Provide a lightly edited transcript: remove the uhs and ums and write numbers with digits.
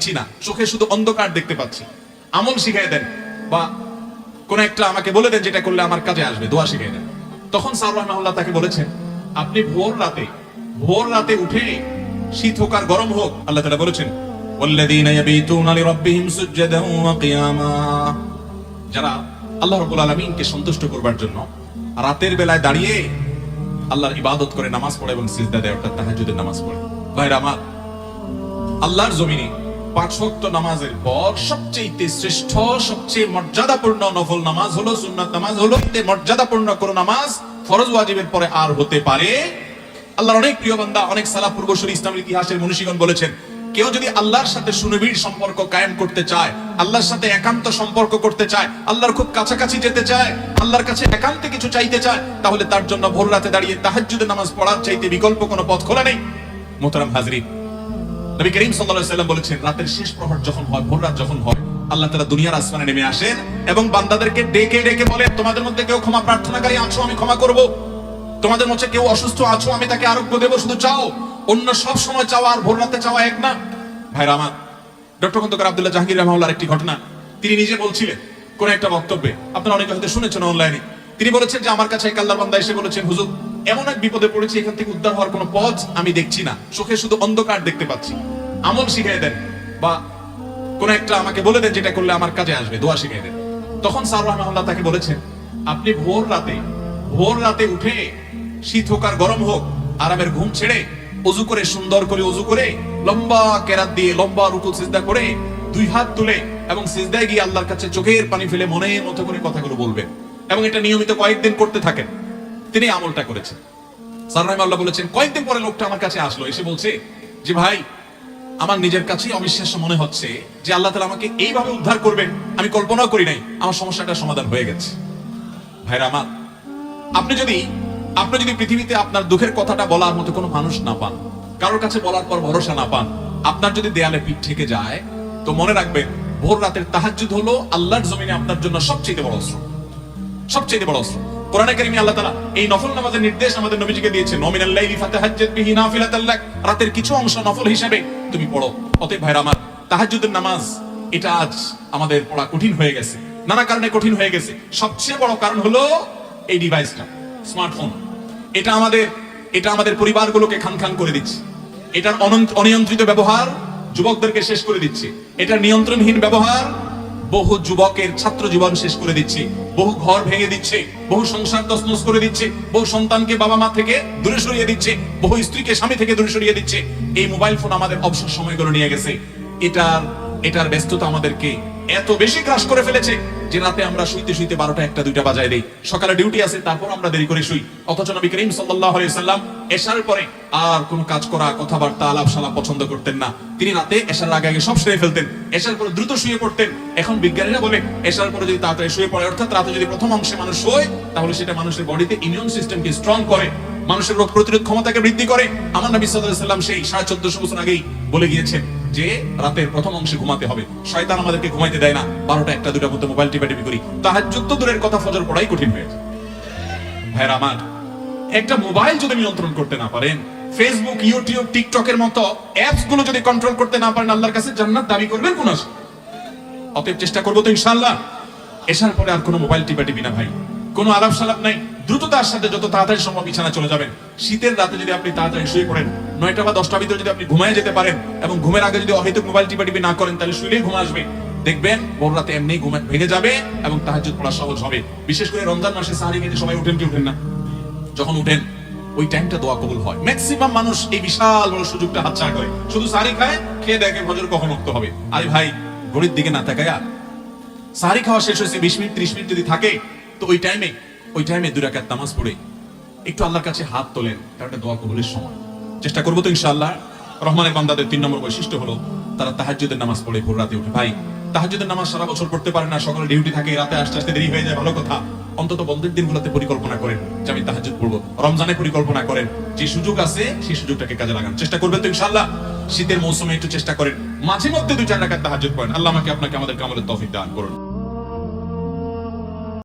দেখছি না, চোখে শুধু অন্ধকার দেখতে পাচ্ছি, আমল শিখাই দেন বা কোন একটা আমাকে বলে দেন যেটা করলে আমার কাজে আসবে, দোয়া শিখাই দেন। তখন স্যার রাহমাহুল্লাহ তাকে বলেছেন, আপনি ভোর রাতে উঠে, শীত হোক আর গরম হোক, আল্লাহ তাআলা বলেছেন ওয়াল্লাযীনা ইয়াবিতুনা লিরাব্বিহিম সুজদান ওয়া কিয়ামা, যারা আল্লাহ রাব্বুল আলামিনকে সন্তুষ্ট করবার জন্য রাতের বেলায় দাঁড়িয়ে আল্লাহর ইবাদত করে, নামাজ পড়ে এবং সিজদা দেয়, অর্থাৎ তাহাজ্জুদের নামাজ পড়ে। ভাইরা আমার, আল্লাহর জমিনে 5 ওয়াক্ত নামাজের পর সবচেয়ে শ্রেষ্ঠ, সবচেয়ে মর্যাদাপূর্ণ নফল নামাজ হলো, সুন্নাত নামাজ হলো। মর্যাদাপূর্ণ কোন নামাজ ফরজ ওয়াজিবের পরে আর হতে পারে? আল্লাহর অনেক প্রিয় বান্দা, অনেক সালাফ পূর্বসূরি ইসলামের ইতিহাসের মনীষীগণ বলেছেন, কেউ যদি আল্লাহর সাথে সুনিবিড় সম্পর্ক কায়েম করতে চায়, আল্লাহর সাথে একান্ত সম্পর্ক করতে চায়, আল্লাহর খুব কাছাকাছি যেতে চায়, আল্লাহর কাছে একান্তে কিছু চাইতে চায়, তাহলে তার জন্য ভোর রাতে দাঁড়িয়ে তাহাজ্জুদের নামাজ পড়ার চাইতে বিকল্প কোনো পথ খোলা নেই। মোহতারাম হাজরিন, নবী করিম সাল্লাল্লাহু আলাইহি ওয়াসাল্লাম বলেছেন, রাতের শেষ প্রহর যখন হয়, ভোর রাত যখন হয়, আল্লাহ তাআলা দুনিয়ার আসমানে নেমে আসেন এবং বান্দাদেরকে ডেকে ডেকে বলেন, তোমাদের মধ্যে কেউ ক্ষমা প্রার্থনাকারী আছো, আমি ক্ষমা করব। তোমাদের মধ্যে কেউ অসুস্থ আছো, আমি তাকে আরোগ্য দেব। শুধু চাও, অন্য সব সময় চাওয়া আর ভোর রাতে চাওয়া এক না। ভাইরা আমার, ডক্টর খন্দকার আব্দুল্লাহ জাহাঙ্গীর রাহমাহুল্লাহর একটি ঘটনা তিনি নিজে বলছিলেন কোন একটা বক্তব্যে, আপনারা অনেকে হয়তো শুনেছেন অনলাইনে। তিনি বলেছেন যে আমার কাছে এক আল্লাহর বান্দা এসে বলেছেন, হুজুর এমন এক বিপদে পড়েছি, এখান থেকে উদ্ধার হওয়ার কোনো পথ আমি দেখছি না, চোখে শুধু অন্ধকার দেখতে পাচ্ছি, আমল শিখাই দেন বা কোন একটা আমাকে বলে দেন যেটা করলে আমার কাজে আসবে, দোয়া শিখাই দেন। তখন স্যার রাহমাহুল্লাহ তাকে বলেছেন, আপনি ভোর রাতে উঠে, শীত হোক আর গরম হোক, আরামের ঘুম ছেড়ে ওযু করে, সুন্দর করে ওযু করে, লম্বা কেরাত দিয়ে লম্বা রুকু সিজদা করে 2 হাত তুলে এবং সিজদায় গিয়ে আল্লাহর কাছে চোখের পানি ফেলে মনের মতো করে কথাগুলো বলবেন এবং এটা নিয়মিত কয়েকদিন করতে থাকেন। তিনি আমলটা করেছেন। স্যার রাহমাহুল্লাহ বলেছেন, কয়েকদিন পরে লোকটা আমার কাছে আসলো, এসে বলছে যে ভাই, আমার নিজের কাছেই অবিশ্বাস্য মনে হচ্ছে যে আল্লাহ তাআলা আমাকে এইভাবে উদ্ধার করবেন, আমি কল্পনাও করি নাই, আমার সমস্যাটা সমাধান হয়ে গেছে। ভাইরা আমার, আপনি যদি পৃথিবীতে আপনার দুঃখের কথাটা বলার মতো কোনো মানুষ না পান, কারোর কাছে বলার পর ভরসা না পান, আপনার যদি দেয়ালে পিঠ থেকে যায়, তো মনে রাখবেন ভোর রাতের তাহাজ্জুদ হলো আল্লাহর জমিনে আপনার জন্য সবচেয়ে বড় অস্ত্র, সবচেয়ে বড় অস্ত্র। কোরআনে কারিমে আল্লাহ তাআলা এই নফল নামাজের নির্দেশ আমাদের নবীজিকে দিয়েছেন, মিনাল লাইলি ফাতাহাজ্জাদ বিহি নাফিলাতাল লাক, রাতের কিছু অংশ নফল হিসেবে তুমি পড়ো। অতএব ভাইরা আমার, তাহাজ্জুদের নামাজ এটা আজ আমাদের পড়া কঠিন হয়ে গেছে, নানা কারণে কঠিন হয়ে গেছে। সবচেয়ে বড় কারণ হলো এই ডিভাইসটা, স্মার্টফোন। এটা আমাদের পরিবারগুলোকে খান করে দিচ্ছে। এটার অনিয়ন্ত্রিত ব্যবহার যুবকদেরকে শেষ করে দিচ্ছে। এটার নিয়ন্ত্রণহীন ব্যবহার বহু যুবকের ছাত্র জীবন শেষ করে দিচ্ছে, বহু ঘর ভেঙে দিচ্ছে, বহু সংসার তছনছ করে দিচ্ছে, বহু সন্তানকে বাবা মা থেকে দূরে সরিয়ে দিচ্ছে, বহু স্ত্রীকে স্বামী থেকে দূরে সরিয়ে দিচ্ছে। এই মোবাইল ফোন আমাদের অবসর সময়গুলো নিয়ে গেছে। এটার ব্যস্ততা আমাদেরকে এত বেশি গ্রাস করে ফেলেছে যে রাতে আমরা শুইতে 12টা 1টা 2টা বাজায় দেই। সকালে ডিউটি আছে, তারপর আমরা দেরি করে শুই। অথচ নবী করিম সাল্লাল্লাহু আলাইহি সাল্লাম এশার পরে আর কোনো কাজ করা, কথাবার্তা, আলাপ সালাপ পছন্দ করতেন না। তিনি রাতে এশার আগে সব সেরে ফেলতেন, এশার পরে দ্রুত শুয়ে পড়তেন। এখন বিজ্ঞানীরা বলে এশার পরে যদি তাড়াতাড়ি শুয়ে পড়ে, অর্থাৎ রাতে যদি প্রথম অংশে মানুষ শোয়, তাহলে সেটা মানুষের বডিতে ইমিউন সিস্টেমকে স্ট্রং করে, মানুষের রোগ প্রতিরোধ ক্ষমতাকে বৃদ্ধি করে। আমার নবী সাল্লাল্লাহু আলাইহি সাল্লাম সেই 1450 বছর আগেই বলে গিয়েছেন যে রাতের প্রথম অংশে ঘুমাতে হবে। শয়তান আমাদেরকে ঘুমাইতে দেয় না, 12টা 1টা 2টা মধ্যে মোবাইল টিপাটিপি করি। তাহাজ্জুদ তো দূরের কথা, ফজর পড়াই কঠিন হয়ে যায়। ভাইরা আমার, একটা মোবাইল যদি নিয়ন্ত্রণ করতে না পারেন, ফেসবুক, ইউটিউব, টিকটকের মতো অ্যাপস গুলো যদি কন্ট্রোল করতে না পারেন, আল্লাহর কাছে জান্নাত দাবি করবেন কোন আশা? অতএব চেষ্টা করবো তো ইনশাআল্লাহ এশার পরে আর কোনো মোবাইল টিপাটিপি না ভাই, কোনো আলাপ সালাপ নাই, দ্রুততার সাথে যত তাড়াতাড়ি সম্ভব বিছানা চলে যাবেন। শীতের রাতে যদি আপনি তাড়াতাড়ি শুয়ে পড়েন, 9টা বা 10টার ভিতরে যদি আপনি ঘুমায় যেতে পারেন এবং ঘুমের আগে যদি অহেতুক মোবাইল টিপাটিপি না করেন, তাহলে শুইলেই ঘুম আসবে। দেখবেন ভোর রাতে এমনি ঘুম ভেঙে যাবে এবং তাহাজ্জুদ পড়া সহজ হবে। বিশেষ করে রমজান মাসে সাহরি খেতে সবাই উঠেন কি উঠেন না? যখন উঠেন ওই টাইমটা দোয়া কবুল হয়। ম্যাক্সিমাম মানুষ এই বিশাল বড় সুযোগটা হাতছাড়া করে, শুধু সাহরি খায়, খেয়ে দেখে ফজর কখন মুক্ত হবে। আরে ভাই, ঘড়ির দিকে না তাকায়া সাহরি খাওয়া শেষ হয়েছে 20 মিনিট 30 মিনিট যদি থাকে, তো ওই টাইমে 2 রাকাত নামাজ পড়ে একটু আল্লাহর কাছে হাত তোলেন, কারণ এটা দোয়া কবুলের সময়। চেষ্টা করবো তো ইনশাআল্লাহ। রহমানের বান্দাদের 3 নম্বর বৈশিষ্ট্য হলো তারা তাহাজ্জুদের নামাজ পড়ে ভোর রাতে উঠে। ভাই, তাহাজ্জুদের নামাজ সারা বছর পড়তে পারে না, সকালে ডিউটি থাকে, রাতে আসতে আসতে দেরি হয়ে যায়, ভালো কথা। অন্তত বন্ধের দিনগুলোতে পরিকল্পনা করেন যে আমি তাহাজ্জুদ পড়বো। রমজানে পরিকল্পনা করেন, যে সুযোগ আছে সেই সুযোগটাকে কাজে লাগান। চেষ্টা করবেন তো ইনশাআল্লাহ। শীতের মৌসুমে একটু চেষ্টা করেন, মাঝে মধ্যে 2-4 রাকাত তাহাজ্জুদ পড়েন। আল্লাহ আমাকে আপনাকে আমাদের আমলের তৌফিক দান করুন।